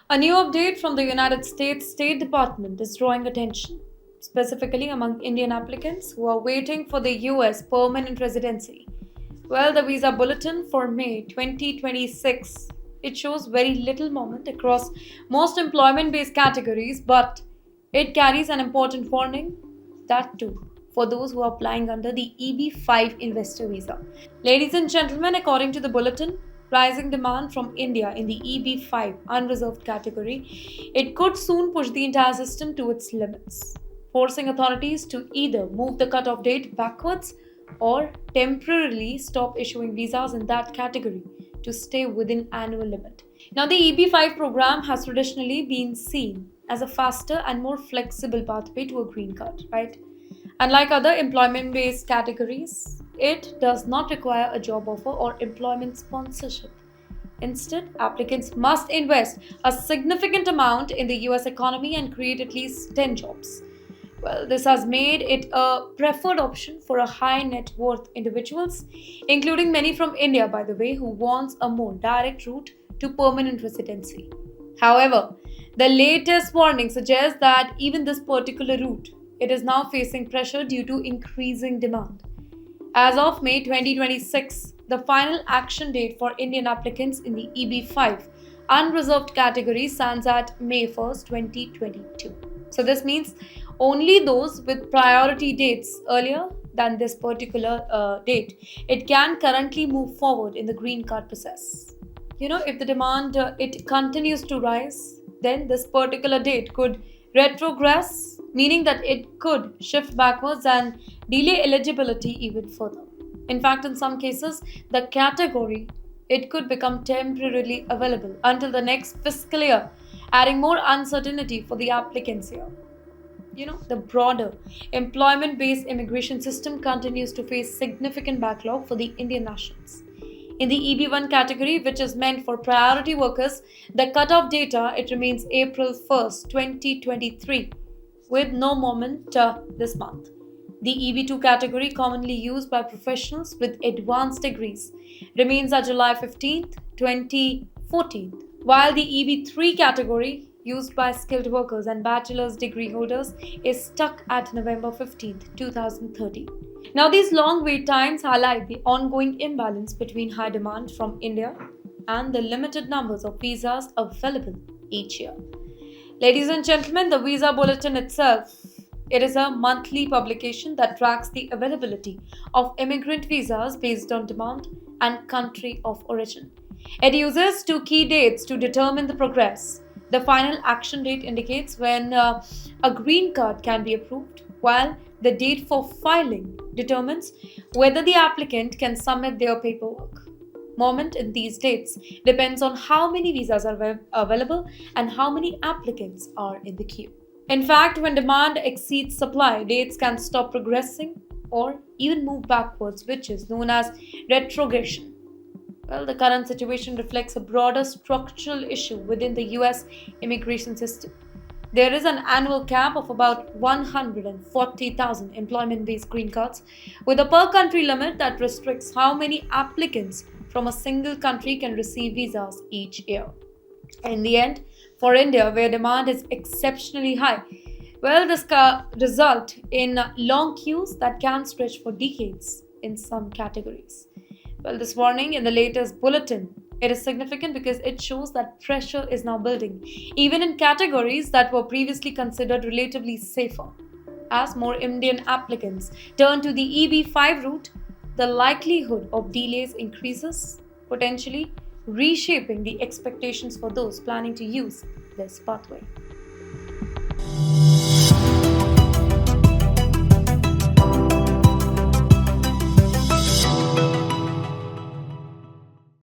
A new update from the United States State Department is drawing attention, specifically among Indian applicants who are waiting for the US permanent residency. Well, the Visa Bulletin for May 2026, it shows very little movement across most employment-based categories, but it carries an important warning, that too, for those who are applying under the EB5 investor visa. Ladies and gentlemen, according to the bulletin, rising demand from India in the EB5 unreserved category, it could soon push the entire system to its limits, forcing authorities to either move the cutoff date backwards or temporarily stop issuing visas in that category to stay within annual limit. Now, the EB5 program has traditionally been seen as a faster and more flexible pathway to a green card, right? Unlike other employment based categories, it does not require a job offer or employment sponsorship. Instead, applicants must invest a significant amount in the US economy and create at least 10 jobs. Well, this has made it a preferred option for a high net worth individuals, including many from India, by the way, who wants a more direct route to permanent residency. However, the latest warning suggests that even this particular route, it is now facing pressure due to increasing demand. As of May 2026, the final action date for Indian applicants in the EB5 unreserved category stands at May 1st, 2022. So this means only those with priority dates earlier than this particular date, it can currently move forward in the green card process. If the demand it continues to rise, then this particular date could retrogress, meaning that it could shift backwards and delay eligibility even further. In fact, in some cases, the category it could become temporarily available until the next fiscal year, adding more uncertainty for the applicants here. The broader employment based immigration system continues to face significant backlog for the Indian nationals. In the EB1 category, which is meant for priority workers, the cutoff data it remains April 1st, 2023, with no moment this month. The EB2 category, commonly used by professionals with advanced degrees, remains at July 15th, 2014, while the EB3 category, used by skilled workers and bachelor's degree holders, is stuck at November 15th, 2030. Now, these long wait times highlight the ongoing imbalance between high demand from India and the limited numbers of visas available each year. Ladies and gentlemen, the Visa Bulletin itself, it is a monthly publication that tracks the availability of immigrant visas based on demand and country of origin. It uses two key dates to determine the progress. The final action date indicates when a green card can be approved, while the date for filing determines whether the applicant can submit their paperwork. Moment in these dates depends on how many visas are available and how many applicants are in the queue. In fact, when demand exceeds supply, dates can stop progressing or even move backwards, which is known as retrogression. Well, the current situation reflects a broader structural issue within the US immigration system. There is an annual cap of about 140,000 employment based green cards, with a per country limit that restricts how many applicants from a single country can receive visas each year. In the end, for India, where demand is exceptionally high, well, this result in long queues that can stretch for decades in some categories. Well, this warning in the latest bulletin, it is significant because it shows that pressure is now building, even in categories that were previously considered relatively safer. As more Indian applicants turn to the EB5 route, the likelihood of delays increases, potentially reshaping the expectations for those planning to use this pathway.